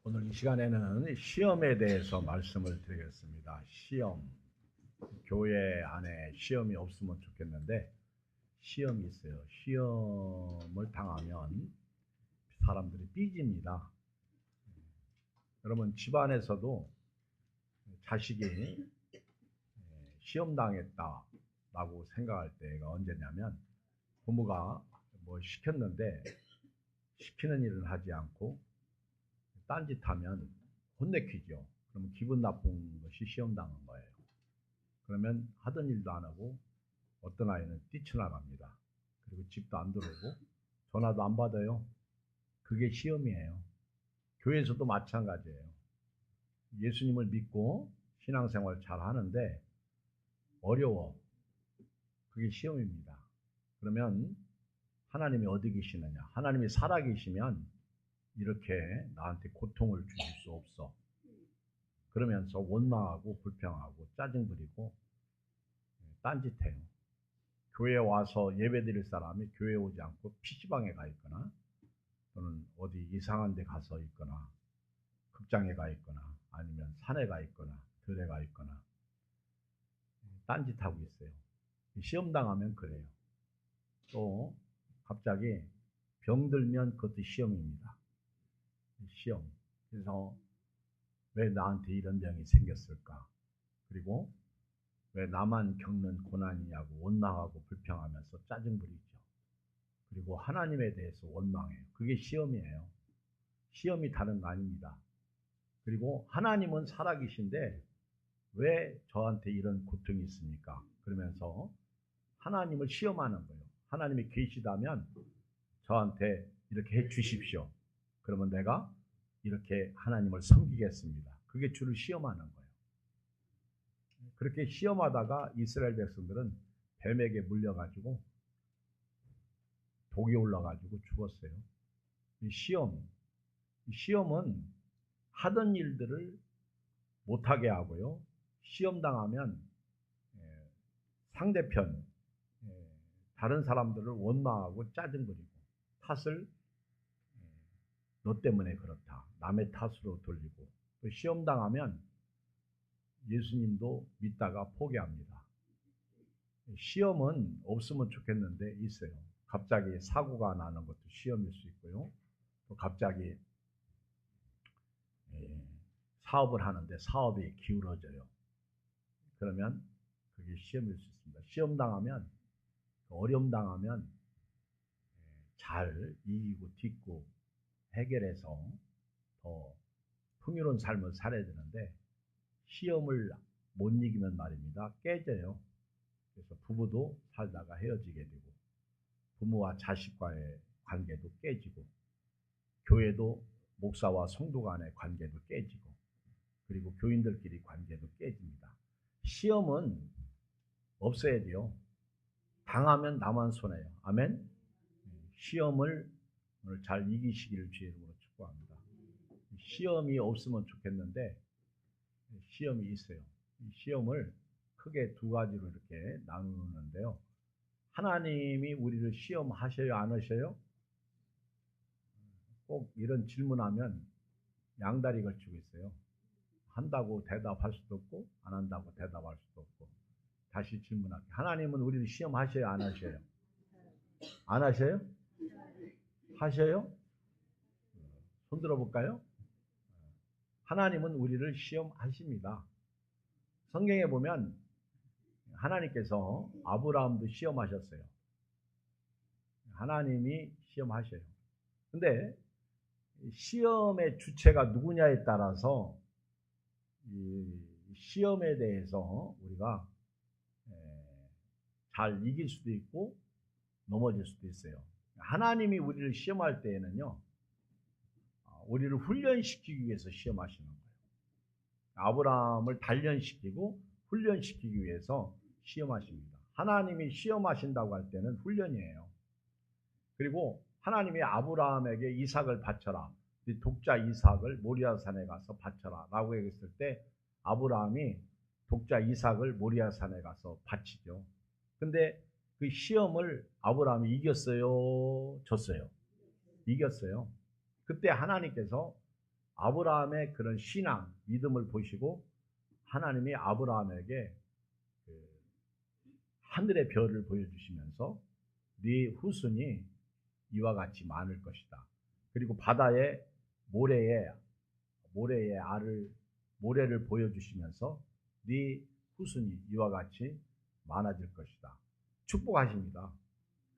오늘 이 시간에는 시험에 대해서 말씀을 드리겠습니다. 시험. 교회 안에 시험이 없으면 좋겠는데 시험이 있어요. 시험을 당하면 사람들이 삐집니다. 여러분 집안에서도 자식이 시험 당했다라고 생각할 때가 언제냐면 부모가 뭐 시켰는데 시키는 일을 하지 않고 딴짓하면 혼내키죠. 그러면 기분 나쁜 것이 시험 당한 거예요. 그러면 하던 일도 안 하고 어떤 아이는 뛰쳐나갑니다. 그리고 집도 안 들어오고 전화도 안 받아요. 그게 시험이에요. 교회에서도 마찬가지예요. 예수님을 믿고 신앙생활 잘 하는데 어려워. 그게 시험입니다. 그러면 하나님이 어디 계시느냐? 하나님이 살아계시면 이렇게 나한테 고통을 주실 수 없어. 그러면서 원망하고 불평하고 짜증 부리고 딴짓해요. 교회에 와서 예배 드릴 사람이 교회에 오지 않고 PC방에 가 있거나 또는 어디 이상한 데 가서 있거나 극장에 가 있거나 아니면 산에 가 있거나 들에 가 있거나 딴짓하고 있어요. 시험 당하면 그래요. 또 갑자기 병들면 그것도 시험입니다. 시험. 그래서 왜 나한테 이런 병이 생겼을까? 그리고 왜 나만 겪는 고난이냐고 원망하고 불평하면서 짜증 부리죠. 그리고 하나님에 대해서 원망해요. 그게 시험이에요. 시험이 다른 거 아닙니다. 그리고 하나님은 살아계신데 왜 저한테 이런 고통이 있습니까? 그러면서 하나님을 시험하는 거예요. 하나님이 계시다면 저한테 이렇게 해 주십시오. 그러면 내가 이렇게 하나님을 섬기겠습니다. 그게 주를 시험하는 거예요. 그렇게 시험하다가 이스라엘 백성들은 뱀에게 물려가지고 독이 올라가지고 죽었어요. 시험은 하던 일들을 못하게 하고요. 시험 당하면 상대편, 다른 사람들을 원망하고 짜증 부리고 탓을 너 때문에 그렇다. 남의 탓으로 돌리고 또 시험 당하면 예수님도 믿다가 포기합니다. 시험은 없으면 좋겠는데 있어요. 갑자기 사고가 나는 것도 시험일 수 있고요. 또 갑자기 사업을 하는데 사업이 기울어져요. 그러면 그게 시험일 수 있습니다. 시험 당하면 어려움 당하면 잘 이기고 딛고 해결해서 더 풍요로운 삶을 살아야 되는데 시험을 못 이기면 말입니다. 깨져요. 그래서 부부도 살다가 헤어지게 되고 부모와 자식과의 관계도 깨지고 교회도 목사와 성도 간의 관계도 깨지고 그리고 교인들끼리 관계도 깨집니다. 시험은 없어야 돼요. 당하면 나만 손해요. 아멘? 시험을 오늘 잘 이기시기를 주의 이름으로 축복합니다. 시험이 없으면 좋겠는데 시험이 있어요. 이 시험을 크게 두 가지로 이렇게 나누는데요. 하나님이 우리를 시험하셔요? 안 하셔요? 꼭 이런 질문하면 양다리 걸치고 있어요. 한다고 대답할 수도 없고 안 한다고 대답할 수도 없고 다시 질문할게요. 하나님은 우리를 시험하셔요? 안 하셔요? 안 하셔요? 하셔요? 손 들어볼까요? 하나님은 우리를 시험하십니다. 성경에 보면 하나님께서 아브라함도 시험하셨어요. 하나님이 시험하셔요. 근데 시험의 주체가 누구냐에 따라서 이 시험에 대해서 우리가 잘 이길 수도 있고 넘어질 수도 있어요. 하나님이 우리를 시험할 때에는요, 우리를 훈련시키기 위해서 시험하시는 거예요. 아브라함을 단련시키고 훈련시키기 위해서 시험하십니다. 하나님이 시험하신다고 할 때는 훈련이에요. 그리고 하나님이 아브라함에게 이삭을 바쳐라. 독자 이삭을 모리아산에 가서 바쳐라 라고 얘기했을 때 아브라함이 독자 이삭을 모리아산에 가서 바치죠. 근데 그 시험을 아브라함이 이겼어요? 졌어요? 이겼어요. 그때 하나님께서 아브라함의 그런 신앙, 믿음을 보시고 하나님이 아브라함에게 그 하늘의 별을 보여주시면서 네 후손이 이와 같이 많을 것이다. 그리고 바다의 모래를 보여주시면서 네 후손이 이와 같이 많아질 것이다. 축복하십니다.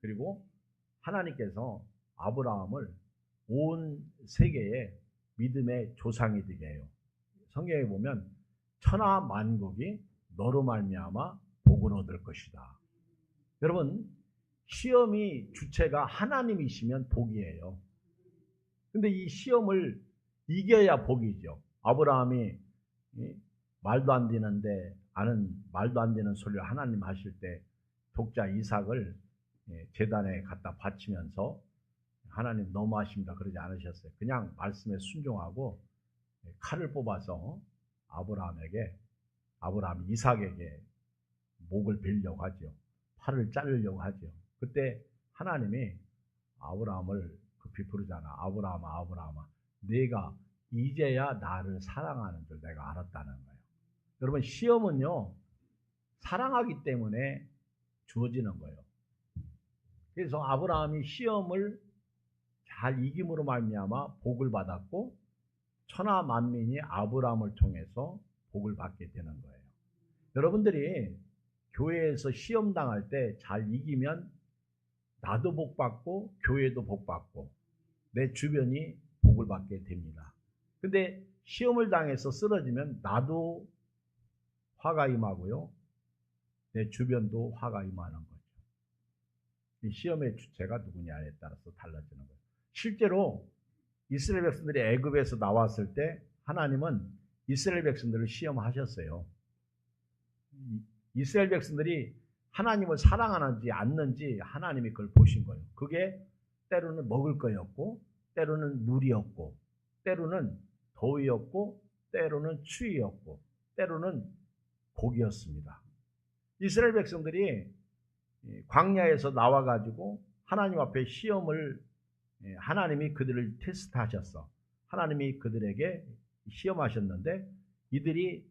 그리고 하나님께서 아브라함을 온 세계의 믿음의 조상이 되게 해요. 성경에 보면 천하 만국이 너로 말미암아 복을 얻을 것이다. 여러분, 시험이 주체가 하나님이시면 복이에요. 근데 이 시험을 이겨야 복이죠. 아브라함이 말도 안 되는 소리를 하나님 하실 때 독자 이삭을 제단에 갖다 바치면서 하나님 너무하십니다 그러지 않으셨어요. 그냥 말씀에 순종하고 칼을 뽑아서 아브라함 이삭에게 목을 베려고 하죠. 팔을 자르려고 하죠. 그때 하나님이 아브라함을 급히 부르잖아. 아브라함아, 네가 이제야 나를 사랑하는 줄 내가 알았다는 거예요. 여러분, 시험은요, 사랑하기 때문에 주어지는 거예요. 그래서 아브라함이 시험을 잘 이김으로 말미암아 복을 받았고 천하 만민이 아브라함을 통해서 복을 받게 되는 거예요. 여러분들이 교회에서 시험 당할 때 잘 이기면 나도 복 받고 교회도 복 받고 내 주변이 복을 받게 됩니다. 근데 시험을 당해서 쓰러지면 나도 화가 임하고요, 내 주변도 화가 임하는 거죠. 이 시험의 주체가 누구냐에 따라서 달라지는 거예요. 실제로 이스라엘 백성들이 애굽에서 나왔을 때 하나님은 이스라엘 백성들을 시험하셨어요. 이스라엘 백성들이 하나님을 사랑하는지 않는지 하나님이 그걸 보신 거예요. 그게 때로는 먹을 거였고, 때로는 물이었고, 때로는 더위였고, 때로는 추위였고, 때로는 고기였습니다. 이스라엘 백성들이 광야에서 나와가지고 하나님 앞에 시험을, 하나님이 그들을 테스트하셨어. 하나님이 그들에게 시험하셨는데 이들이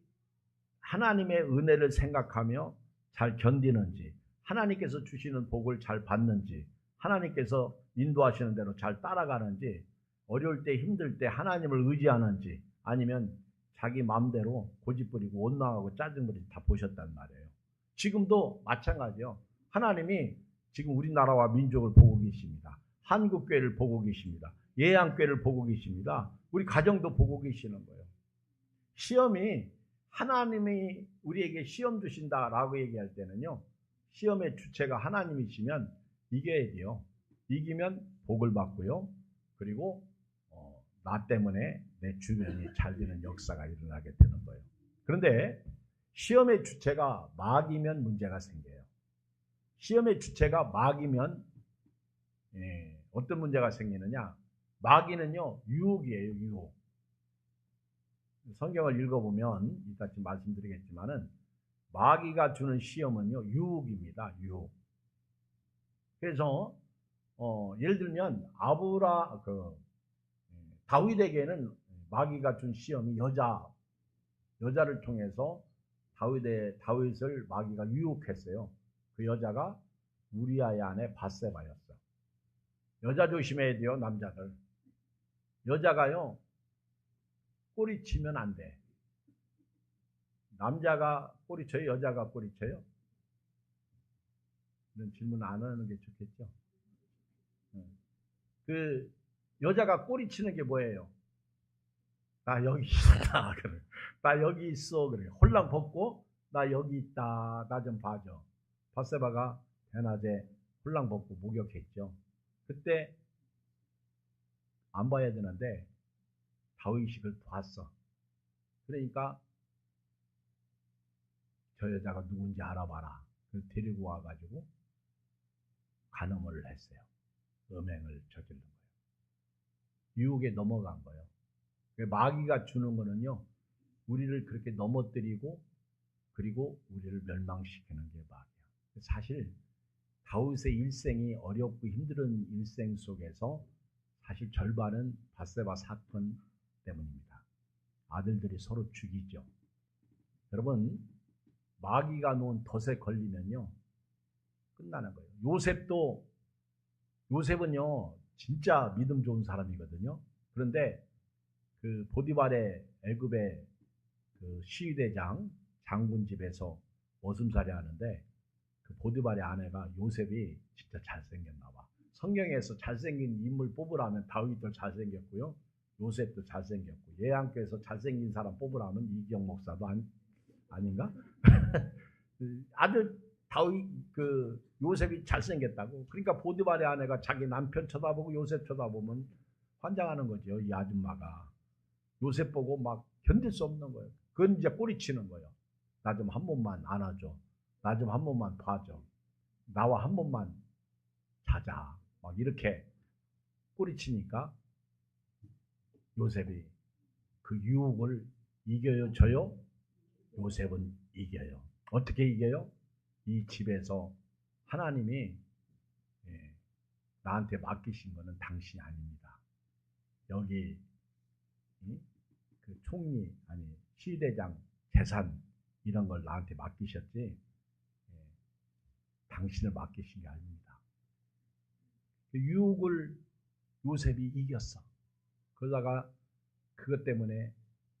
하나님의 은혜를 생각하며 잘 견디는지, 하나님께서 주시는 복을 잘 받는지, 하나님께서 인도하시는 대로 잘 따라가는지, 어려울 때 힘들 때 하나님을 의지하는지, 아니면 자기 마음대로 고집부리고 원망하고 짜증부리고 다 보셨단 말이에요. 지금도 마찬가지요. 하나님이 지금 우리나라와 민족을 보고 계십니다. 한국교회를 보고 계십니다. 예양교회를 보고 계십니다. 우리 가정도 보고 계시는 거예요. 시험이, 하나님이 우리에게 시험 주신다라고 얘기할 때는요, 시험의 주체가 하나님이시면 이겨야 돼요. 이기면 복을 받고요. 그리고 나 때문에 내 주변이 잘 되는 역사가 일어나게 되는 거예요. 그런데 시험의 주체가 마귀면 문제가 생겨요. 시험의 주체가 마귀면 어떤 문제가 생기느냐? 마귀는요, 유혹이에요, 유혹. 성경을 읽어보면 이같이 말씀드리겠지만은 마귀가 주는 시험은요, 유혹입니다. 유혹. 그래서 예를 들면 다윗에게는 마귀가 준 시험이 여자를 통해서 다윗을 마귀가 유혹했어요. 그 여자가 우리아의 아내 밧세바였어. 여자 조심해야 돼요, 남자들. 여자가요, 꼬리치면 안 돼. 남자가 꼬리쳐요? 여자가 꼬리쳐요? 이런 질문 안 하는 게 좋겠죠? 그 여자가 꼬리치는 게 뭐예요? 나 여기 있다. 그래. 나 여기 있어. 그래. 홀랑 벗고 나 여기 있다. 나 좀 봐줘. 밧세바가 대낮에 홀랑 벗고 목욕했죠. 그때 안 봐야 되는데 다윗이 그걸 봤어. 그러니까 저 여자가 누군지 알아봐라. 그래서 데리고 와가지고 간음을 했어요. 음행을 저지른 거예요. 유혹에 넘어간 거예요. 마귀가 주는 거는요, 우리를 그렇게 넘어뜨리고 그리고 우리를 멸망시키는 게 마귀야. 사실 다윗의 일생이 어렵고 힘든 일생 속에서 사실 절반은 밧세바 사건 때문입니다. 아들들이 서로 죽이죠. 여러분, 마귀가 놓은 덫에 걸리면요 끝나는 거예요. 요셉은요 진짜 믿음 좋은 사람이거든요. 그런데 그 보디발의 애굽의 그 시위대장 장군 집에서 머슴살이 하는데 그 보디발의 아내가 요셉이 진짜 잘생겼나 봐. 성경에서 잘생긴 인물 뽑으라면 다윗도 잘생겼고요. 요셉도 잘생겼고, 예한교에서 잘생긴 사람 뽑으라면 이기영 목사도 아닌가? 아들 다윗 그 요셉이 잘생겼다고. 그러니까 보디발의 아내가 자기 남편 쳐다보고 요셉 쳐다보면 환장하는 거죠. 이 아줌마가 요셉 보고 막 견딜 수 없는 거예요. 그건 이제 꼬리치는 거예요. 나 좀 한 번만 안아줘. 나 좀 한 번만 봐줘. 나와 한 번만 자자. 막 이렇게 꼬리치니까 요셉이 그 유혹을 이겨요, 져요? 요셉은 이겨요. 어떻게 이겨요? 이 집에서 하나님이 나한테 맡기신 거는 당신이 아닙니다. 여기 그 총리 아니 시대장 재산 이런 걸 나한테 맡기셨지 당신을 맡기신 게 아닙니다. 그 유혹을 요셉이 이겼어. 그러다가 그것 때문에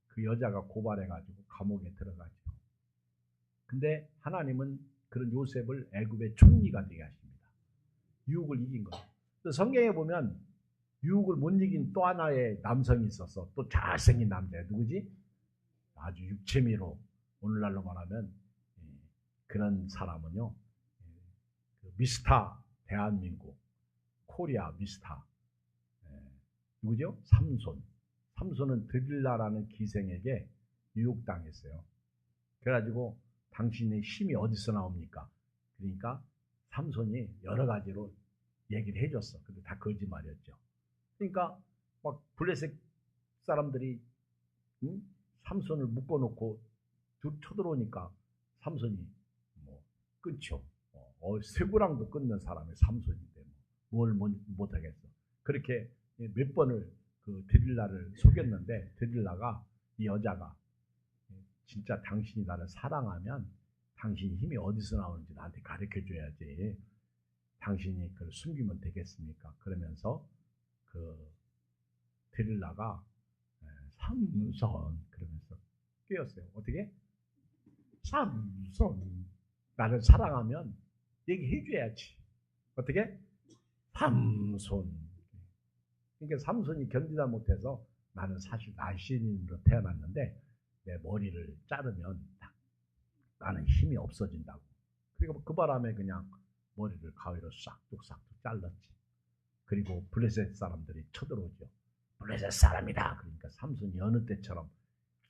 그 여자가 고발해가지고 감옥에 들어가죠. 근데 하나님은 그런 요셉을 애굽의 총리가 되게 하십니다. 유혹을 이긴 거예요. 성경에 보면 유혹을 못 이긴 또 하나의 남성이 있어서 또 잘생긴 남자예요. 누구지? 아주 육체미로 오늘날로 말하면 그런 사람은요 미스터 대한민국 코리아 미스터 누구죠? 삼손은 드릴라라는 기생에게 유혹당했어요. 그래가지고 당신의 힘이 어디서 나옵니까? 그러니까 삼손이 여러 가지로 얘기를 해줬어. 근데 다 거짓말이었죠. 그러니까 막 블레셋 사람들이 삼손을 묶어놓고 쳐들어오니까 삼손이 뭐 끊죠. 쇠고랑도 끊는 사람이 삼손인데 뭘 못하겠어. 그렇게 몇 번을 그 드릴라를 속였는데 드릴라가 이 여자가 진짜 당신이 나를 사랑하면 당신 힘이 어디서 나오는지 나한테 가르쳐줘야지. 당신이 그걸 숨기면 되겠습니까? 그러면서 그 드릴라가 삼손 그러면서 깨었어요. 어떻게? 삼손 나를 사랑하면 얘기해줘야지. 어떻게? 삼손. 그러니까 삼손이 견디다 못해서 나는 사실 날씬인으로 태어났는데 내 머리를 자르면 나는 힘이 없어진다고. 그리고 그 바람에 그냥 머리를 가위로 싹둑싹둑 잘랐지. 그리고 블레셋 사람들이 쳐들어오죠. 블레셋 사람이다. 그러니까 삼손이 어느 때처럼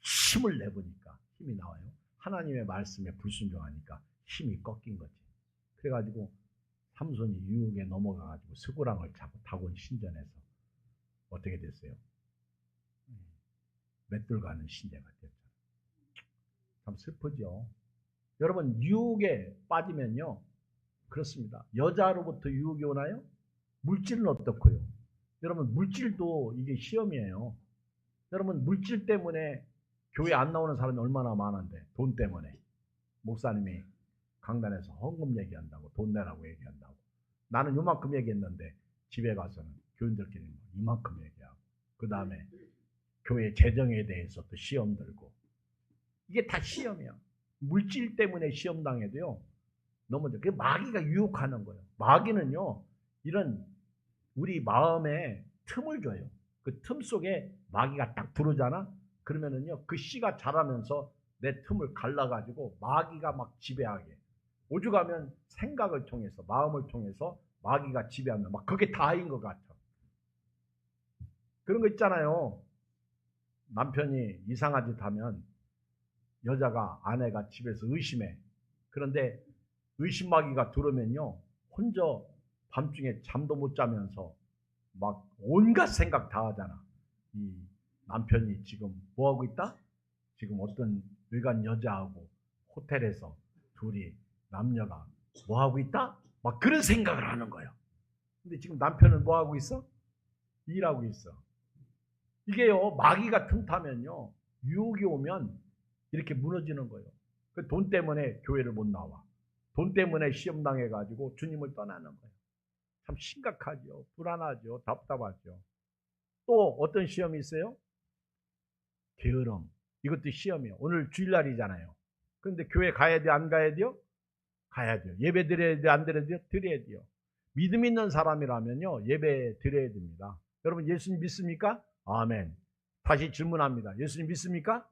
힘을 내보니까 힘이 나와요. 하나님의 말씀에 불순종하니까 힘이 꺾인 거지. 그래가지고 삼손이 유혹에 넘어가가지고 스고랑을 잡고 다곤 신전에서 어떻게 됐어요? 맷돌 가는 신자가 됐죠. 참 슬프죠. 여러분 유혹에 빠지면요 그렇습니다. 여자로부터 유혹이 오나요? 물질은 어떻고요? 여러분 물질도 이게 시험이에요. 여러분 물질 때문에 교회 안 나오는 사람이 얼마나 많은데 돈 때문에 목사님이 강단에서 헌금 얘기한다고 돈 내라고 얘기한다고 나는 요만큼 얘기했는데 집에 가서는 교인들끼리 이만큼 얘기하고 그 다음에 교회 재정에 대해서 또 시험 들고 이게 다 시험이야. 물질 때문에 시험 당해도요 넘어져. 그게 마귀가 유혹하는 거예요. 마귀는요 이런 우리 마음에 틈을 줘요. 그 틈 속에 마귀가 딱 들어오잖아. 그러면은요 그 씨가 자라면서 내 틈을 갈라가지고 마귀가 막 지배하게. 오죽하면 생각을 통해서 마음을 통해서 마귀가 지배하면 막 그게 다인 것 같아. 그런 거 있잖아요. 남편이 이상한 짓 하면 여자가 아내가 집에서 의심해. 그런데 의심 마귀가 들어오면요 혼자 밤중에 잠도 못 자면서 막 온갖 생각 다 하잖아. 이 남편이 지금 뭐 하고 있다? 지금 어떤 외간 여자하고 호텔에서 둘이 남녀가 뭐 하고 있다? 막 그런 생각을 하는 거예요. 근데 지금 남편은 뭐 하고 있어? 일하고 있어. 이게요, 마귀가 틈타면요, 유혹이 오면 이렇게 무너지는 거예요. 그 돈 때문에 교회를 못 나와. 돈 때문에 시험 당해가지고 주님을 떠나는 거예요. 참 심각하죠. 불안하죠. 답답하죠. 또 어떤 시험이 있어요? 게으름. 이것도 시험이에요. 오늘 주일날이잖아요. 그런데 교회 가야 돼요? 안 가야 돼요? 가야 돼요. 예배 드려야 돼요? 안 드려야 돼요? 드려야 돼요. 믿음 있는 사람이라면요, 예배 드려야 됩니다. 여러분, 예수님 믿습니까? 아멘. 다시 질문합니다. 예수님 믿습니까?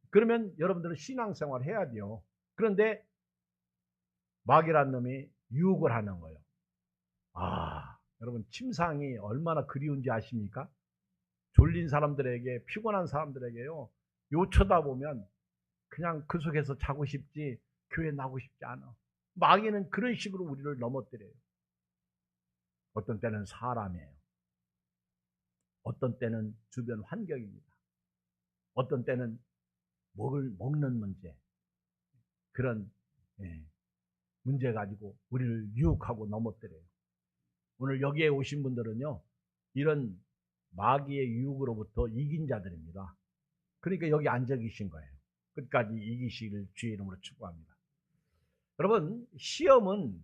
그러면 여러분들은 신앙생활 해야 돼요. 그런데 마귀란 놈이 유혹을 하는 거예요. 여러분, 침상이 얼마나 그리운지 아십니까? 졸린 사람들에게, 피곤한 사람들에게요, 요 쳐다보면 그냥 그 속에서 자고 싶지 교회 나오고 싶지 않아. 마귀는 그런 식으로 우리를 넘어뜨려요. 어떤 때는 사람이에요. 어떤 때는 주변 환경입니다. 어떤 때는 먹는 문제, 그런 문제 가지고 우리를 유혹하고 넘어뜨려요. 오늘 여기에 오신 분들은요, 이런 마귀의 유혹으로부터 이긴 자들입니다. 그러니까 여기 앉아 계신 거예요. 끝까지 이기시기를 주의 이름으로 축복합니다. 여러분, 시험은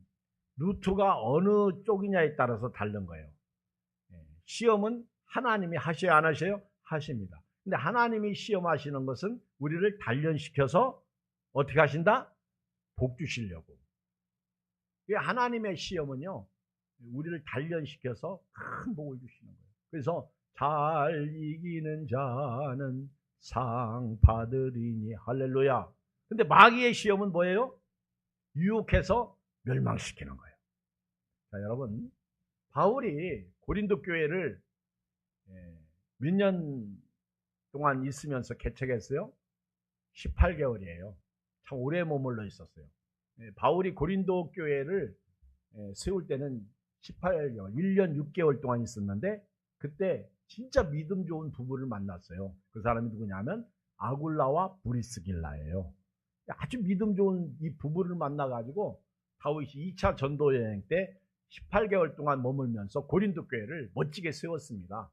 루트가 어느 쪽이냐에 따라서 다른 거예요. 시험은 하나님이 하셔야 안 하셔요? 하십니다. 근데 하나님이 시험하시는 것은 우리를 단련시켜서 어떻게 하신다? 복 주시려고. 하나님의 시험은요, 우리를 단련시켜서 큰 복을 주시는 거예요. 그래서 잘 이기는 자는 상 받으리니. 할렐루야. 근데 마귀의 시험은 뭐예요? 유혹해서 멸망시키는 거예요. 자, 여러분, 바울이 고린도 교회를 몇 년 동안 있으면서 개척했어요? 18개월이에요. 참 오래 머물러 있었어요. 바울이 고린도 교회를 세울 때는 18개월, 1년 6개월 동안 있었는데, 그때 진짜 믿음 좋은 부부를 만났어요. 그 사람이 누구냐면 아굴라와 브리스길라예요. 아주 믿음 좋은 이 부부를 만나가지고 바울이 2차 전도 여행 때 18개월 동안 머물면서 고린도 교회를 멋지게 세웠습니다.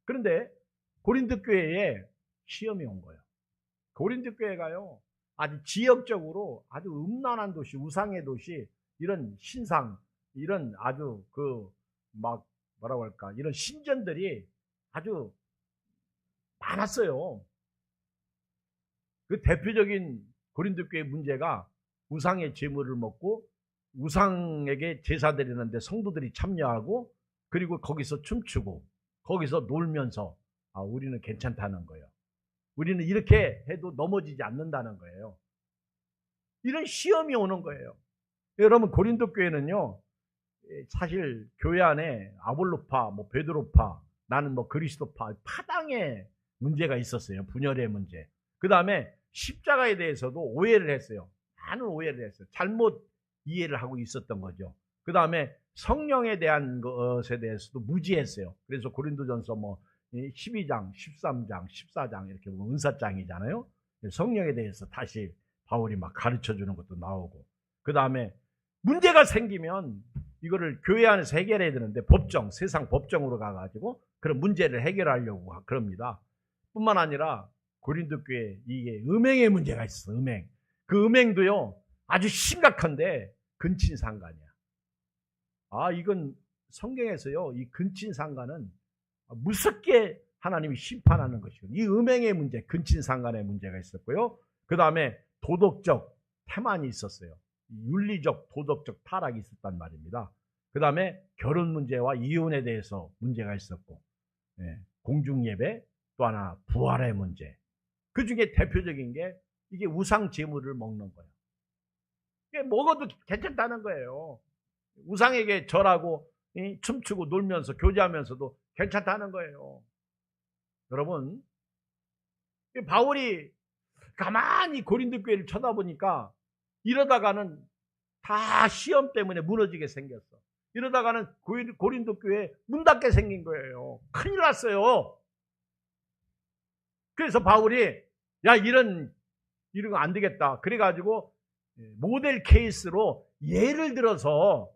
그런데 고린도 교회에 시험이 온 거예요. 고린도 교회가요, 아주 지역적으로 아주 음란한 도시, 우상의 도시, 이런 신상, 이런 아주 뭐라고 할까, 이런 신전들이 아주 많았어요. 그 대표적인 고린도 교회 문제가 우상의 제물을 먹고 우상에게 제사 드리는데 성도들이 참여하고, 그리고 거기서 춤추고 거기서 놀면서 우리는 괜찮다는 거예요. 우리는 이렇게 해도 넘어지지 않는다는 거예요. 이런 시험이 오는 거예요. 여러분, 고린도 교회는요, 사실 교회 안에 아볼로파, 베드로파, 나는 그리스도파, 파당의 문제가 있었어요. 분열의 문제. 그 다음에 십자가에 대해서도 오해를 했어요. 많은 오해를 했어요. 잘못 이해를 하고 있었던 거죠. 그 다음에 성령에 대한 것에 대해서도 무지했어요. 그래서 고린도전서 12장, 13장, 14장 이렇게 보면 은사장이잖아요. 성령에 대해서 다시 바울이 막 가르쳐 주는 것도 나오고, 그 다음에 문제가 생기면 이거를 교회 안에서 해결해야 되는데 세상 법정으로 가가지고 그런 문제를 해결하려고 그럽니다. 뿐만 아니라 고린도 교회에 이게 음행의 문제가 있어. 음행. 그 음행도요, 아주 심각한데 근친상간이야. 이건 성경에서요, 이 근친상간은 무섭게 하나님이 심판하는 것이고, 이 음행의 문제, 근친상간의 문제가 있었고요. 그 다음에 도덕적 태만이 있었어요. 윤리적, 도덕적 타락이 있었단 말입니다. 그 다음에 결혼 문제와 이혼에 대해서 문제가 있었고, 공중예배, 또 하나 부활의 문제. 그 중에 대표적인 게 이게 우상 제물을 먹는 거예요. 이게 먹어도 괜찮다는 거예요. 우상에게 절하고 춤추고 놀면서 교제하면서도 괜찮다는 거예요. 여러분, 바울이 가만히 고린도 교회를 쳐다보니까 이러다가는 다 시험 때문에 무너지게 생겼어. 이러다가는 고린도 교회 문 닫게 생긴 거예요. 큰일 났어요. 그래서 바울이 이런 거 안 되겠다. 그래가지고 모델 케이스로 예를 들어서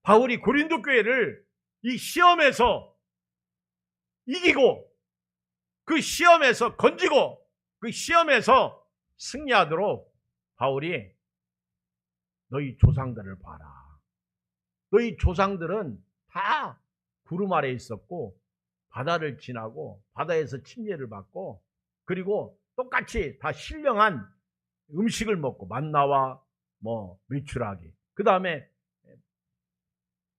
바울이 고린도 교회를 이 시험에서 이기고 그 시험에서 건지고 그 시험에서 승리하도록 바울이 너희 조상들을 봐라. 너희 조상들은 다 구름 아래에 있었고 바다를 지나고 바다에서 침례를 받고 그리고 똑같이 다 신령한 음식을 먹고 만나와 메추라기. 그 다음에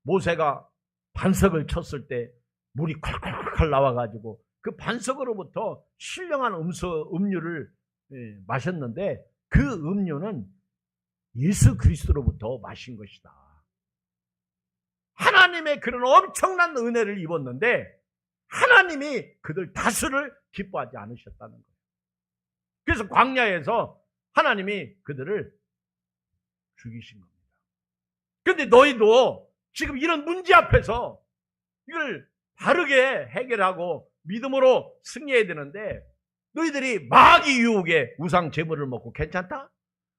모세가 반석을 쳤을 때 물이 콸콸콸 나와가지고 그 반석으로부터 신령한 음료를 마셨는데 그 음료는 예수 그리스도로부터 마신 것이다. 하나님의 그런 엄청난 은혜를 입었는데 하나님이 그들 다수를 기뻐하지 않으셨다는 거예요. 그래서 광야에서 하나님이 그들을 죽이신 겁니다. 그런데 너희도 지금 이런 문제 앞에서 이걸 바르게 해결하고 믿음으로 승리해야 되는데 너희들이 마귀 유혹에 우상 제물을 먹고 괜찮다?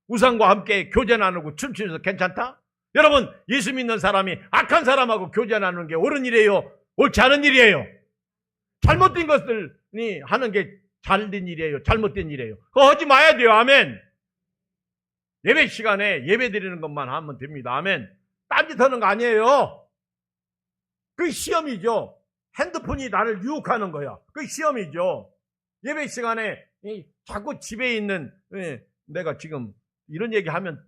우상과 함께 교제 나누고 춤추면서 괜찮다? 여러분, 예수 믿는 사람이 악한 사람하고 교제 나누는 게 옳은 일이에요? 옳지 않은 일이에요? 잘못된 것들이 하는 게 잘된 일이에요? 잘못된 일이에요? 그거 하지 마야 돼요. 아멘. 예배 시간에 예배 드리는 것만 하면 됩니다. 아멘. 딴짓 하는 거 아니에요. 그 시험이죠. 핸드폰이 나를 유혹하는 거야. 그 시험이죠. 예배 시간에 자꾸 집에 있는 내가 지금 이런 얘기하면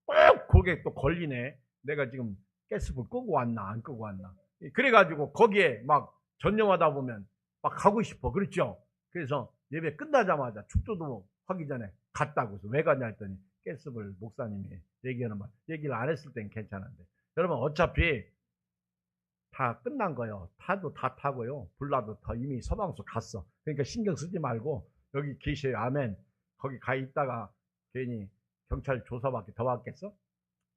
꼭 그게 또 걸리네. 내가 지금 가스불 끄고 왔나 안 끄고 왔나. 그래가지고 거기에 막 전념하다 보면 막 가고 싶어. 그렇죠? 그래서 예배 끝나자마자 축도도 하기 전에 갔다고 해서 왜 가냐 했더니 가스불 목사님이 얘기하는 말 얘기를 안 했을 땐 괜찮은데 여러분 어차피 다 끝난 거예요. 타도 다 타고요. 불나도 다 이미 서방수 갔어. 그러니까 신경 쓰지 말고 여기 계셔요. 아멘. 거기 가 있다가 괜히 경찰 조사받기 더 받겠어?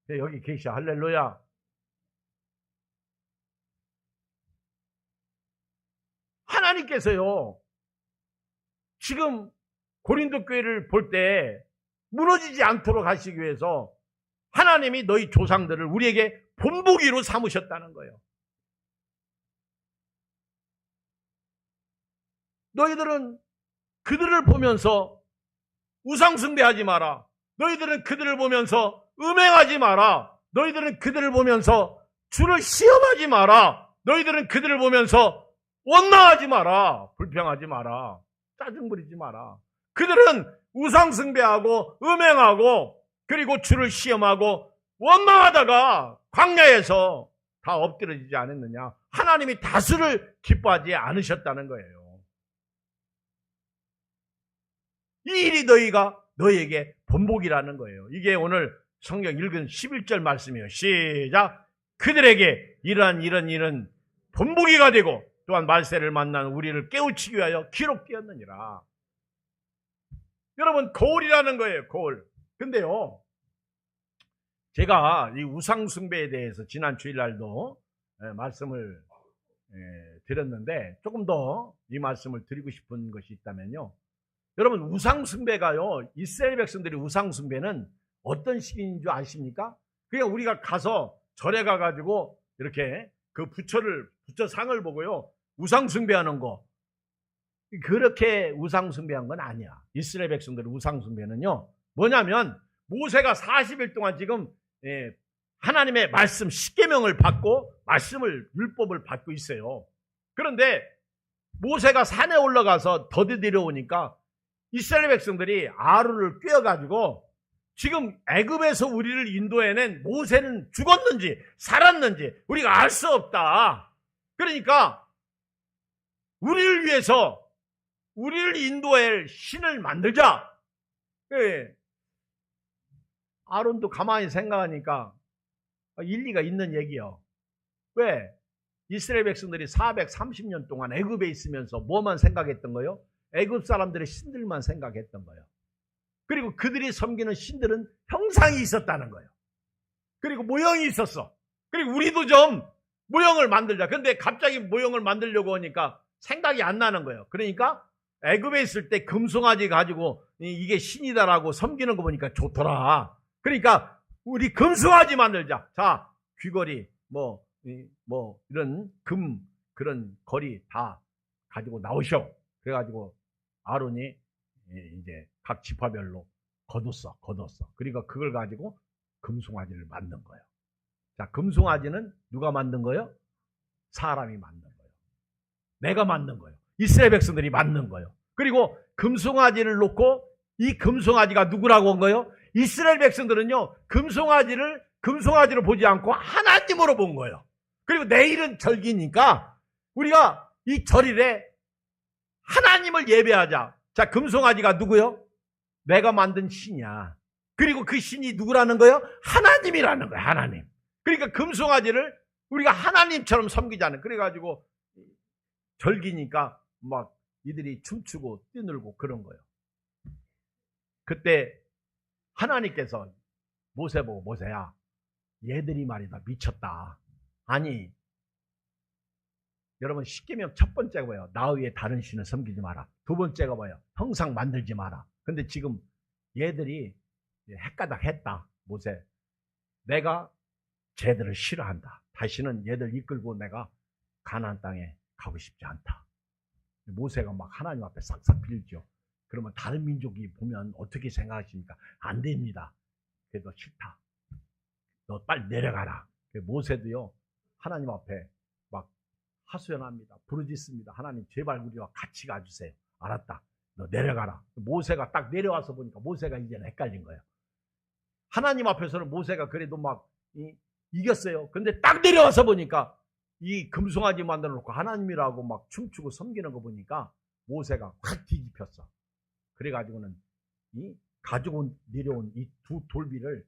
여기 계셔. 할렐루야. 하나님께서요. 지금 고린도 교회를 볼 때 무너지지 않도록 하시기 위해서 하나님이 너희 조상들을 우리에게 본보기로 삼으셨다는 거예요. 너희들은 그들을 보면서 우상숭배하지 마라. 너희들은 그들을 보면서 음행하지 마라. 너희들은 그들을 보면서 주를 시험하지 마라. 너희들은 그들을 보면서 원망하지 마라. 불평하지 마라. 짜증 부리지 마라. 그들은 우상숭배하고 음행하고 그리고 주를 시험하고 원망하다가 광야에서 다 엎드려지지 않았느냐. 하나님이 다수를 기뻐하지 않으셨다는 거예요. 이 일이 너희에게 본보기라는 거예요. 이게 오늘 성경 읽은 11절 말씀이에요. 시작. 그들에게 이런 일은 본보기가 되고 또한 말세를 만난 우리를 깨우치기 위하여 기록되었느니라. 여러분 거울이라는 거예요. 거울. 근데요 제가 이 우상숭배에 대해서 지난 주일날도 말씀을 드렸는데 조금 더 이 말씀을 드리고 싶은 것이 있다면요. 여러분 우상숭배가요. 이스라엘 백성들이 우상숭배는 어떤 식인 줄 아십니까? 그냥 우리가 가서 절에 가가지고 이렇게 그 부처상을 보고요. 우상숭배하는 거. 그렇게 우상숭배한 건 아니야. 이스라엘 백성들의 우상숭배는요. 뭐냐면 모세가 40일 동안 지금 하나님의 말씀 10계명을 받고 말씀을 율법을 받고 있어요. 그런데 모세가 산에 올라가서 더디들여 오니까 이스라엘 백성들이 아론을 꿰어가지고 지금 애굽에서 우리를 인도해낸 모세는 죽었는지 살았는지 우리가 알 수 없다. 그러니까 우리를 위해서 우리를 인도할 신을 만들자. 아론도 가만히 생각하니까 일리가 있는 얘기요. 왜? 이스라엘 백성들이 430년 동안 애굽에 있으면서 뭐만 생각했던 거요? 애굽 사람들의 신들만 생각했던 거예요. 그리고 그들이 섬기는 신들은 형상이 있었다는 거예요. 그리고 모형이 있었어. 그리고 우리도 좀 모형을 만들자. 근데 갑자기 모형을 만들려고 하니까 생각이 안 나는 거예요. 그러니까 애굽에 있을 때 금송아지 가지고 이게 신이다라고 섬기는 거 보니까 좋더라. 그러니까 우리 금송아지 만들자. 자, 귀걸이 이런 그런 거리 다 가지고 나오셔. 그래가지고 아론이 이제 각 지파별로 거뒀어. 그러니까 그걸 가지고 금송아지를 만든 거예요. 자, 금송아지는 누가 만든 거예요? 사람이 만든 거예요. 내가 만든 거예요. 이스라엘 백성들이 만든 거예요. 그리고 금송아지를 놓고 이 금송아지가 누구라고 한 거예요? 이스라엘 백성들은요, 금송아지로 보지 않고 하나님으로 본 거예요. 그리고 내일은 절기니까 우리가 이 절일에 하나님을 예배하자. 자, 금송아지가 누구요? 내가 만든 신이야. 그리고 그 신이 누구라는 거예요? 하나님이라는 거예요. 하나님. 그러니까 금송아지를 우리가 하나님처럼 섬기자는. 그래가지고 절기니까 막 이들이 춤추고 뛰놀고 그런 거예요. 그때 하나님께서 모세 보고, 모세야, 얘들이 말이다 미쳤다. 아니, 여러분, 십계명 첫 번째가 뭐예요? 나 외에 다른 신을 섬기지 마라. 두 번째가 뭐예요? 형상 만들지 마라. 근데 지금 얘들이 헷가닥 했다. 모세, 내가 쟤들을 싫어한다. 다시는 얘들 이끌고 내가 가나안 땅에 가고 싶지 않다. 모세가 막 하나님 앞에 싹싹 빌죠. 그러면 다른 민족이 보면 어떻게 생각하십니까? 안 됩니다. 그래도 싫다. 너 빨리 내려가라. 모세도요, 하나님 앞에 막 하소연합니다. 부르짖습니다. 하나님, 제발 우리와 같이 가주세요. 알았다. 너 내려가라. 모세가 딱 내려와서 보니까 모세가 이제는 헷갈린 거예요. 하나님 앞에서는 모세가 그래도 막 이겼어요. 근데 딱 내려와서 보니까 이 금송아지 만들어 놓고 하나님이라고 막 춤추고 섬기는 거 보니까 모세가 확 뒤집혔어. 그래가지고는 이 가지고 내려온 이 두 돌비를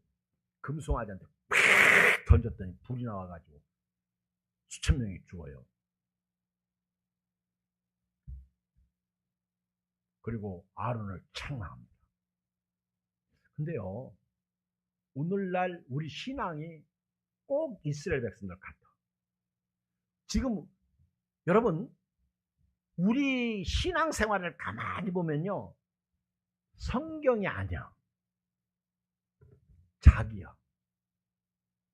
금송아지한테 팍 던졌더니 불이 나와가지고 수천 명이 죽어요. 그리고 아론을 책망합니다. 근데요, 오늘날 우리 신앙이 꼭 이스라엘 백성들 같아. 지금 여러분, 우리 신앙생활을 가만히 보면요, 성경이 아니야. 자기야.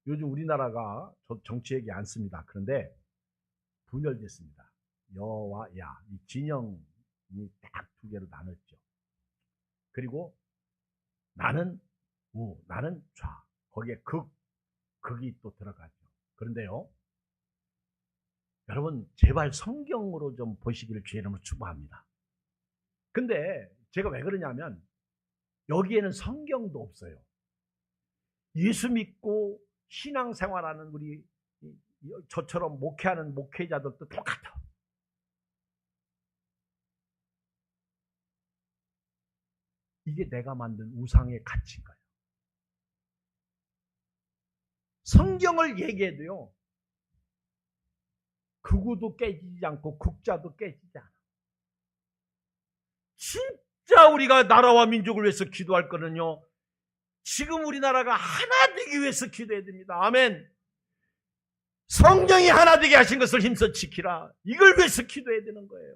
요즘 우리나라가, 저 정치 얘기 안 씁니다. 그런데 분열됐습니다. 여와 야, 이 진영이 딱 두 개로 나눴죠. 그리고 나는 우, 나는 좌. 거기에 극이 또 들어가죠. 그런데요, 여러분, 제발 성경으로 좀 보시기를 주의 이름으로 축복합니다. 근데 제가 왜 그러냐면 여기에는 성경도 없어요. 예수 믿고 신앙생활하는 우리 저처럼 목회하는 목회자들도 똑같아. 이게 내가 만든 우상의 가치인 거예요. 성경을 얘기해도요, 극우도 깨지지 않고 극자도 깨지지 않아. 진짜 우리가 나라와 민족을 위해서 기도할 거는요, 지금 우리나라가 하나 되기 위해서 기도해야 됩니다. 아멘. 성령이 하나 되게 하신 것을 힘써 지키라. 이걸 위해서 기도해야 되는 거예요.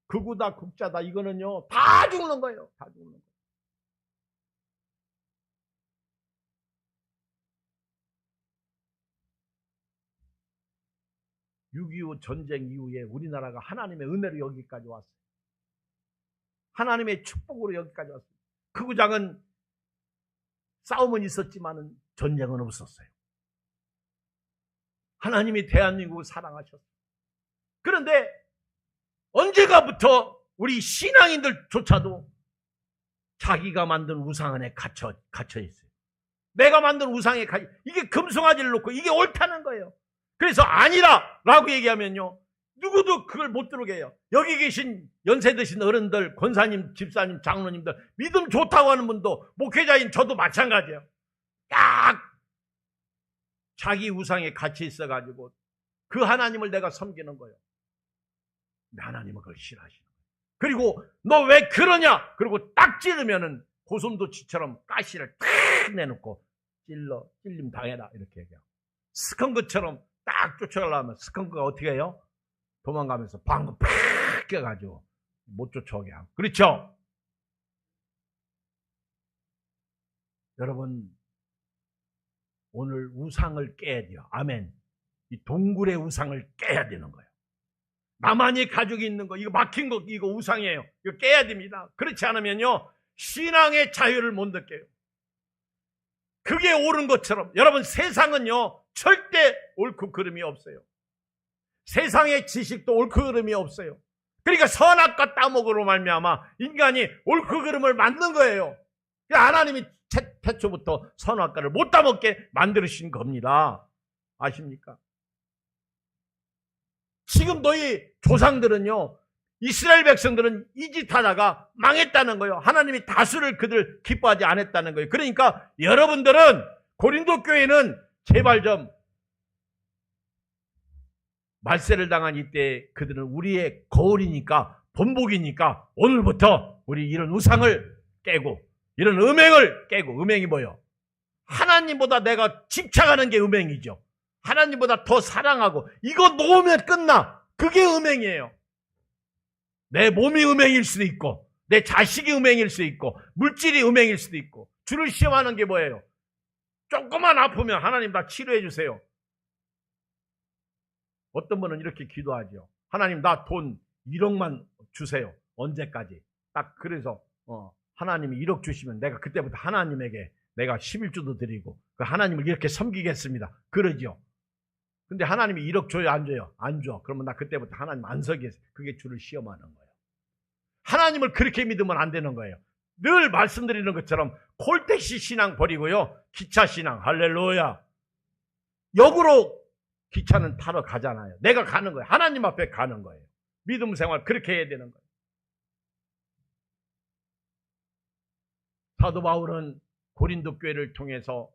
극우다 극자다 이거는요, 다 죽는 거예요. 다 죽는 거예요. (6.25) 전쟁 이후에 우리나라가 하나님의 은혜로 여기까지 왔어요. 하나님의 축복으로 여기까지 왔어요. 극우장은 싸움은 있었지만 전쟁은 없었어요. 하나님이 대한민국을 사랑하셨어요. 그런데 언제가부터 우리 신앙인들조차도 자기가 만든 우상 안에 갇혀 있어요. 내가 만든 우상에 이게 금송아지를 놓고 이게 옳다는 거예요. 그래서 아니라 라고 얘기하면요, 누구도 그걸 못 들어오게 해요. 여기 계신 연세 드신 어른들, 권사님, 집사님, 장로님들, 믿음 좋다고 하는 분도, 목회자인 저도 마찬가지예요. 딱 자기 우상에 갇혀 있어가지고 그 하나님을 내가 섬기는 거예요. 근데 하나님은 그걸 싫어하시는 거예요. 그리고 너 왜 그러냐? 그리고 딱 찌르면은 고슴도치처럼 가시를 탁 내놓고 찔림 당해라 이렇게 얘기하고, 스컹크처럼 딱 쫓아가려면 스컹크가 어떻게 해요? 도망가면서 방금 팍 껴가지고 못 쫓아오게 하고. 그렇죠? 여러분, 오늘 우상을 깨야 돼요. 아멘. 이 동굴의 우상을 깨야 되는 거예요. 나만이 가지고 있는 거, 이거 막힌 거, 이거 우상이에요. 이거 깨야 됩니다. 그렇지 않으면요, 신앙의 자유를 못 느껴요. 그게 옳은 것처럼, 여러분, 세상은요, 절대 옳고 그름이 없어요. 세상의 지식도 옳고 그름이 없어요. 그러니까 선악과 따먹으로 말미암아 인간이 옳고 그름을 만든 거예요. 하나님이 태초부터 선악과를 못 따먹게 만드신 겁니다. 아십니까? 지금 너희 조상들은요, 이스라엘 백성들은 이 짓 하다가 망했다는 거예요. 하나님이 다수를 그들 기뻐하지 않았다는 거예요. 그러니까 여러분들은, 고린도 교회는 제발 좀, 말세를 당한 이때 그들은 우리의 거울이니까, 본보기니까 오늘부터 우리 이런 우상을 깨고 이런 음행을 깨고, 음행이 뭐예요? 하나님보다 내가 집착하는 게 음행이죠. 하나님보다 더 사랑하고 이거 놓으면 끝나. 그게 음행이에요. 내 몸이 음행일 수도 있고, 내 자식이 음행일 수도 있고, 물질이 음행일 수도 있고. 주를 시험하는 게 뭐예요? 조금만 아프면 하나님 나 치료해 주세요. 어떤 분은 이렇게 기도하죠. 하나님 나 돈 1억만 주세요. 언제까지? 딱 그래서 하나님이 1억 주시면 내가 그때부터 하나님에게 내가 11주도 드리고 그 하나님을 이렇게 섬기겠습니다. 그러죠. 근데 하나님이 1억 줘요, 안 줘요? 안 줘. 그러면 나 그때부터 하나님 안 서겠어요. 그게 주를 시험하는 거예요. 하나님을 그렇게 믿으면 안 되는 거예요. 늘 말씀드리는 것처럼 콜택시 신앙 버리고요, 기차 신앙, 할렐루야. 역으로 기차는 타러 가잖아요. 내가 가는 거예요. 하나님 앞에 가는 거예요. 믿음 생활 그렇게 해야 되는 거예요. 사도 바울은 고린도 교회를 통해서,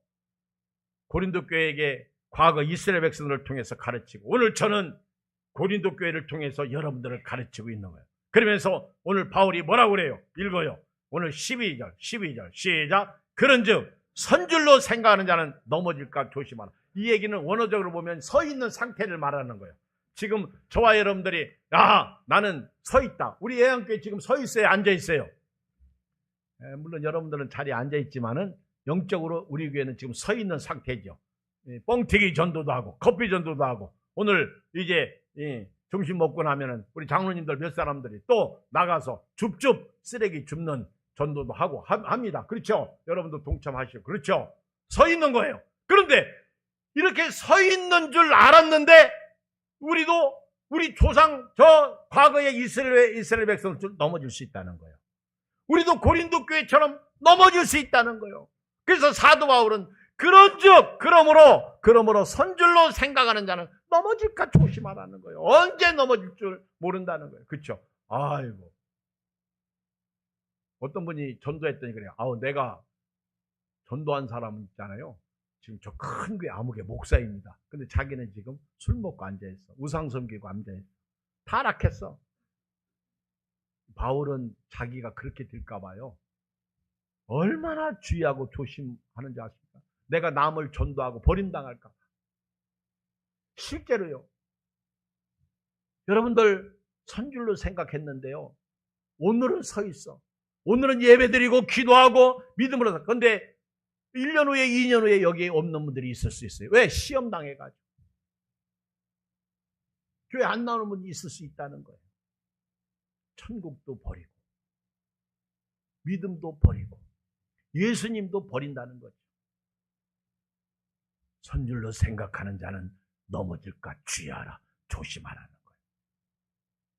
고린도 교회에게 과거 이스라엘 백성들을 통해서 가르치고, 오늘 저는 고린도 교회를 통해서 여러분들을 가르치고 있는 거예요. 그러면서 오늘 바울이 뭐라고 그래요? 읽어요. 오늘 12절 시작. 그런즉 선줄로 생각하는 자는 넘어질까 조심하라. 이 얘기는 원어적으로 보면 서 있는 상태를 말하는 거예요. 지금 저와 여러분들이 나는 서 있다. 우리 예양교회 지금 서 있어요, 앉아 있어요? 물론 여러분들은 자리에 앉아 있지만은 영적으로 우리 교회는 지금 서 있는 상태죠. 뻥튀기 전도도 하고 커피 전도도 하고, 오늘 이제 점심 먹고 나면은 우리 장로님들 몇 사람들이 또 나가서 줍줍 쓰레기 줍는 전도도 하고 합니다. 그렇죠? 여러분도 동참하시고. 그렇죠? 서 있는 거예요. 그런데 이렇게 서 있는 줄 알았는데 우리도 우리 조상, 저 과거의 이스라엘 백성들 넘어질 수 있다는 거예요. 우리도 고린도 교회처럼 넘어질 수 있다는 거예요. 그래서 사도 바울은 그런즉 그러므로 선줄로 생각하는 자는 넘어질까 조심하라는 거예요. 언제 넘어질 줄 모른다는 거예요. 그렇죠? 아이고, 어떤 분이 전도했더니 그래요. 내가 전도한 사람 있잖아요. 지금 저 큰 교회 암흑의 목사입니다. 근데 자기는 지금 술 먹고 앉아있어. 우상 섬기고 앉아있어. 타락했어. 바울은 자기가 그렇게 될까 봐요. 얼마나 주의하고 조심하는지 아십니까? 내가 남을 전도하고 버림당할까 봐. 실제로요. 여러분들 선줄로 생각했는데요, 오늘은 서 있어. 오늘은 예배드리고 기도하고 믿음으로 살. 그런데 1년 후에 2년 후에 여기에 없는 분들이 있을 수 있어요. 왜? 시험 당해가지고. 교회 안 나오는 분이 있을 수 있다는 거예요. 천국도 버리고 믿음도 버리고 예수님도 버린다는 거죠. 선줄로 생각하는 자는 넘어질까 주의하라, 조심하라는 거예요.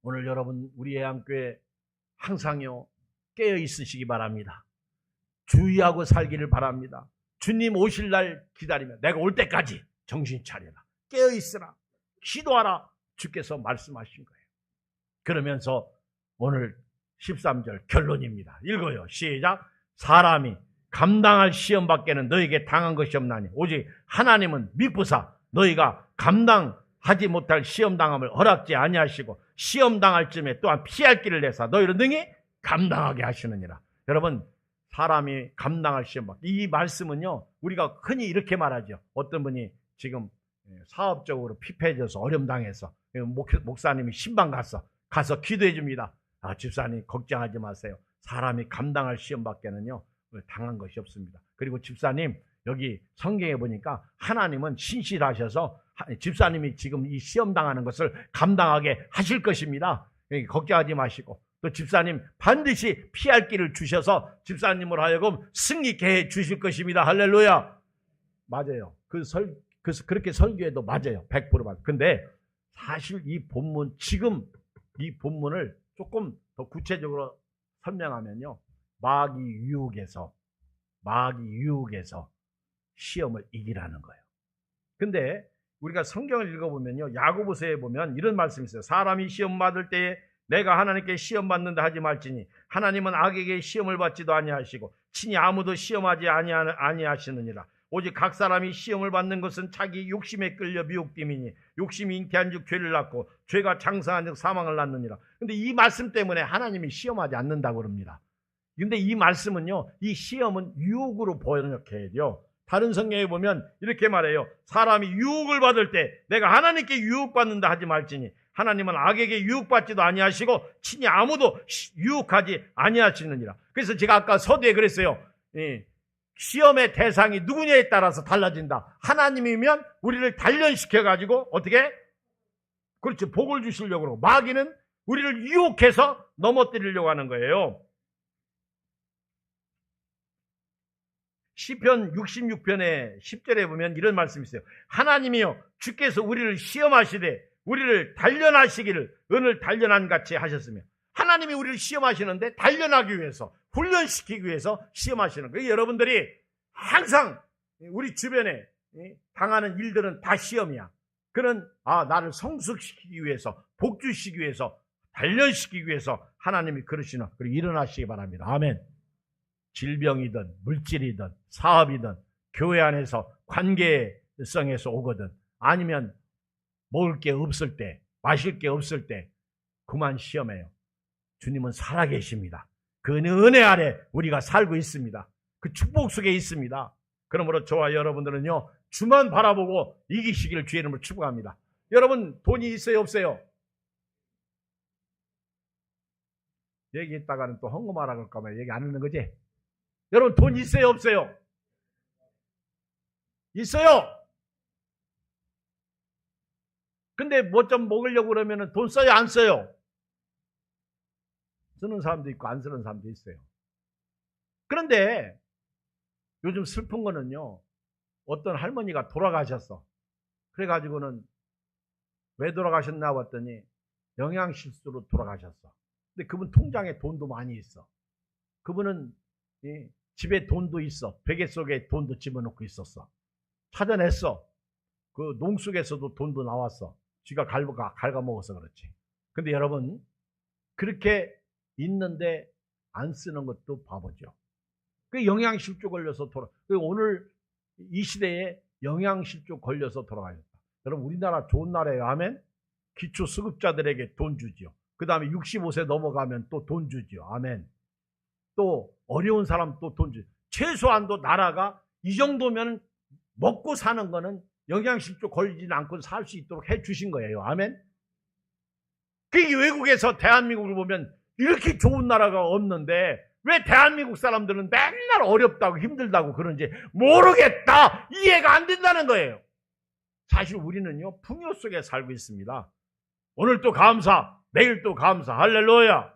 오늘 여러분 우리 예양교회 항상요 깨어 있으시기 바랍니다. 주의하고 살기를 바랍니다. 주님 오실 날 기다리며 내가 올 때까지 정신 차려라, 깨어 있으라, 기도하라, 주께서 말씀하신 거예요. 그러면서 오늘 13절 결론입니다. 읽어요. 시작. 사람이 감당할 시험 밖에는 너에게 당한 것이 없나니 오직 하나님은 미쁘사 너희가 감당하지 못할 시험 당함을 허락지 아니하시고 시험 당할 쯤에 또한 피할 길을 내사 너희를 능히 감당하게 하시느니라. 여러분, 사람이 감당할 시험 밖에, 이 말씀은요 우리가 흔히 이렇게 말하죠. 어떤 분이 지금 사업적으로 피폐해져서 어려움 당해서 목사님이 신방 가서 기도해 줍니다. 집사님 걱정하지 마세요. 사람이 감당할 시험 밖에는요 당한 것이 없습니다. 그리고 집사님 여기 성경에 보니까 하나님은 신실하셔서 집사님이 지금 이 시험 당하는 것을 감당하게 하실 것입니다. 걱정하지 마시고, 또 집사님 반드시 피할 길을 주셔서 집사님으로 하여금 승리케 해 주실 것입니다. 할렐루야. 맞아요. 그렇게 설교해도 맞아요. 100% 맞아요. 근데 사실 이 본문, 지금 이 본문을 조금 더 구체적으로 설명하면요, 마귀 유혹에서 시험을 이기라는 거예요. 근데 우리가 성경을 읽어보면요, 야고보서에 보면 이런 말씀이 있어요. 사람이 시험 받을 때에 내가 하나님께 시험 받는다 하지 말지니 하나님은 악에게 시험을 받지도 아니하시고 친히 아무도 시험하지 아니하시느니라. 오직 각 사람이 시험을 받는 것은 자기 욕심에 끌려 미혹됨이니 욕심이 잉태한 즉 죄를 낳고 죄가 장성한 즉 사망을 낳느니라. 근데 이 말씀 때문에 하나님이 시험하지 않는다고 그럽니다. 근데 이 말씀은요, 이 시험은 유혹으로 번역해야 돼요. 다른 성경에 보면 이렇게 말해요. 사람이 유혹을 받을 때 내가 하나님께 유혹받는다 하지 말지니 하나님은 악에게 유혹받지도 아니하시고 친히 아무도 유혹하지 아니하시느니라. 그래서 제가 아까 서두에 그랬어요. 시험의 대상이 누구냐에 따라서 달라진다. 하나님이면 우리를 단련시켜가지고 어떻게? 그렇지, 복을 주시려고 그러고, 마귀는 우리를 유혹해서 넘어뜨리려고 하는 거예요. 시편 66편의 10절에 보면 이런 말씀이 있어요. 하나님이여 주께서 우리를 시험하시되 우리를 단련하시기를 은을 단련한 같이 하셨으며, 하나님이 우리를 시험하시는데 단련하기 위해서, 훈련시키기 위해서 시험하시는 거예요. 여러분들이 항상 우리 주변에 당하는 일들은 다 시험이야. 그는 나를 성숙시키기 위해서, 복주시키기 위해서, 단련시키기 위해서 하나님이 그러시나, 그리고 일어나시기 바랍니다. 아멘. 질병이든 물질이든 사업이든 교회 안에서 관계성에서 오거든, 아니면 먹을 게 없을 때, 마실 게 없을 때 그만 시험해요. 주님은 살아계십니다. 그 은혜 아래 우리가 살고 있습니다. 그 축복 속에 있습니다. 그러므로 저와 여러분들은요, 주만 바라보고 이기시기를 주의 이름으로 축복합니다. 여러분, 돈이 있어요, 없어요? 얘기했다가는 또 헌금하라 그럴까봐 얘기 안 하는 거지? 여러분, 돈 있어요, 없어요? 있어요. 근데 뭐 좀 먹으려고 그러면 돈 써요, 안 써요? 쓰는 사람도 있고 안 쓰는 사람도 있어요. 그런데 요즘 슬픈 거는요, 어떤 할머니가 돌아가셨어. 그래가지고는 왜 돌아가셨나 봤더니 영양실조로 돌아가셨어. 근데 그분 통장에 돈도 많이 있어. 그분은 집에 돈도 있어. 베개 속에 돈도 집어넣고 있었어. 찾아냈어. 그 농속에서도 돈도 나왔어. 쥐가 갉아먹어서 그렇지. 근데 여러분, 그렇게 있는데 안 쓰는 것도 바보죠. 그 영양실조 걸려서 오늘 이 시대에 영양실조 걸려서 돌아가셨다. 여러분, 우리나라 좋은 나라예요. 아멘. 기초수급자들에게 돈 주지요. 그 다음에 65세 넘어가면 또 돈 주지요. 아멘. 또 어려운 사람 또 돈 주지요. 최소한도 나라가 이 정도면 먹고 사는 거는 영양실조 걸리지 않고 살 수 있도록 해 주신 거예요. 아멘. 그 외국에서 대한민국을 보면 이렇게 좋은 나라가 없는데 왜 대한민국 사람들은 맨날 어렵다고 힘들다고 그런지 모르겠다. 이해가 안 된다는 거예요. 사실 우리는요, 풍요 속에 살고 있습니다. 오늘 또 감사, 내일 또 감사. 할렐루야.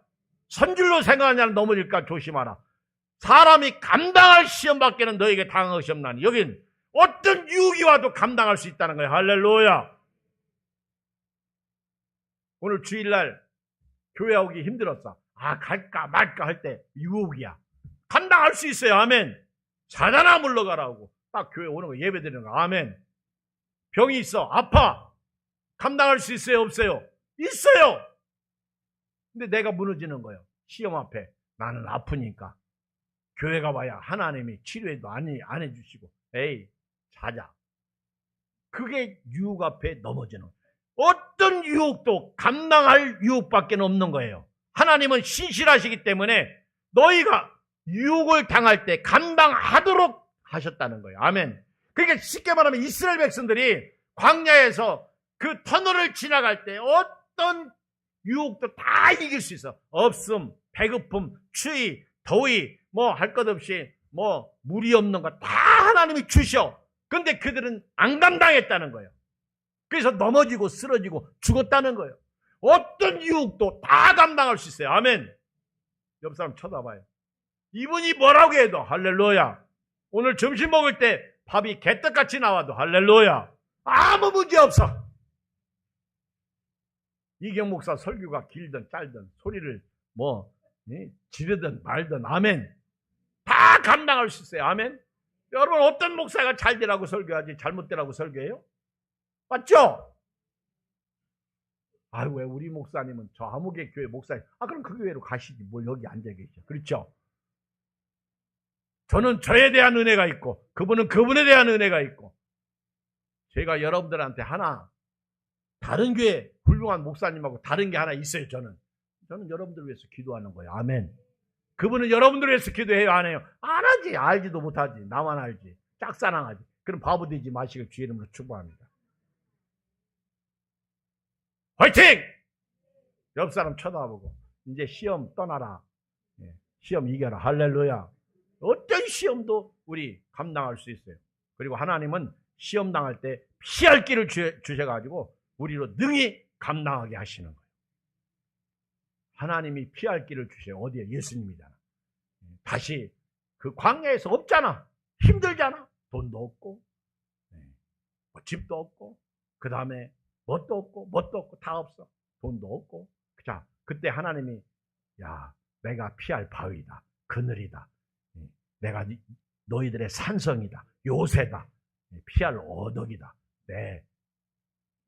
선줄로 생각하냐는 넘어질까 조심하라. 사람이 감당할 시험밖에는 너에게 당한 것이 없나니. 여긴 어떤 유혹이 와도 감당할 수 있다는 거예요. 할렐루야. 오늘 주일날 교회 오기 힘들었어. 갈까 말까 할 때 유혹이야. 감당할 수 있어요. 아멘. 사단아 물러가라고. 딱 교회 오는 거, 예배 드리는 거. 아멘. 병이 있어. 아파. 감당할 수 있어요, 없어요? 있어요. 근데 내가 무너지는 거예요. 시험 앞에. 나는 아프니까. 교회가 와야 하나님이 치료해도 안 해주시고. 에이, 자자. 그게 유혹 앞에 넘어지는 거예요. 어떤 유혹도 감당할 유혹밖에 없는 거예요. 하나님은 신실하시기 때문에 너희가 유혹을 당할 때 감당하도록 하셨다는 거예요. 아멘. 그러니까 쉽게 말하면 이스라엘 백성들이 광야에서 그 터널을 지나갈 때 어떤 유혹도 다 이길 수 있어. 없음, 배고픔, 추위, 더위, 뭐 할 것 없이 뭐 물이 없는 거 다 하나님이 주셔. 근데 그들은 안 감당했다는 거예요. 그래서 넘어지고 쓰러지고 죽었다는 거예요. 어떤 유혹도 다 감당할 수 있어요. 아멘. 옆 사람 쳐다봐요. 이분이 뭐라고 해도 할렐루야. 오늘 점심 먹을 때 밥이 개떡같이 나와도 할렐루야. 아무 문제 없어. 이경 목사 설교가 길든 짧든 소리를 지르든 말든 아멘. 다 감당할 수 있어요. 아멘. 여러분 어떤 목사가 잘 되라고 설교하지 잘못되라고 설교해요? 맞죠? 아유 왜 우리 목사님은 저 아무개 교회 목사님 그럼 그 교회로 가시지 뭘 여기 앉아 계셔. 그렇죠? 저는 저에 대한 은혜가 있고 그분은 그분에 대한 은혜가 있고 제가 여러분들한테 하나 다른 교회 훌륭한 목사님하고 다른 게 하나 있어요. 저는 여러분들 위해서 기도하는 거예요. 아멘. 그분은 여러분들 위해서 기도해요? 안 해요? 안 하지. 알지도 못하지. 나만 알지. 짝사랑하지. 그럼 바보 되지 마시길 주의 이름으로 축복합니다. 화이팅! 옆 사람 쳐다보고 이제 시험 떠나라. 시험 이겨라. 할렐루야. 어떤 시험도 우리 감당할 수 있어요. 그리고 하나님은 시험 당할 때 피할 길을 주셔가지고 우리로 능히 감당하게 하시는 거예요. 하나님이 피할 길을 주셔요. 어디에? 예수님이잖아. 다시 그 광야에서 없잖아. 힘들잖아. 돈도 없고 집도 없고 그 다음에 뭣도 없고 다 없어. 돈도 없고. 자, 그때 하나님이 야 내가 피할 바위다. 그늘이다. 내가 너희들의 산성이다. 요새다. 피할 어덕이다.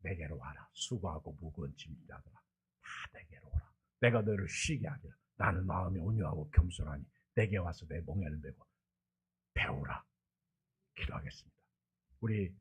내게로 와라. 수고하고 무거운 짐 자들아. 다 내게로 오라. 내가 너희를 쉬게 하리라. 나는 마음이 온유하고 겸손하니 내게 와서 내 멍에를 메고 배우라. 기도하겠습니다. 우리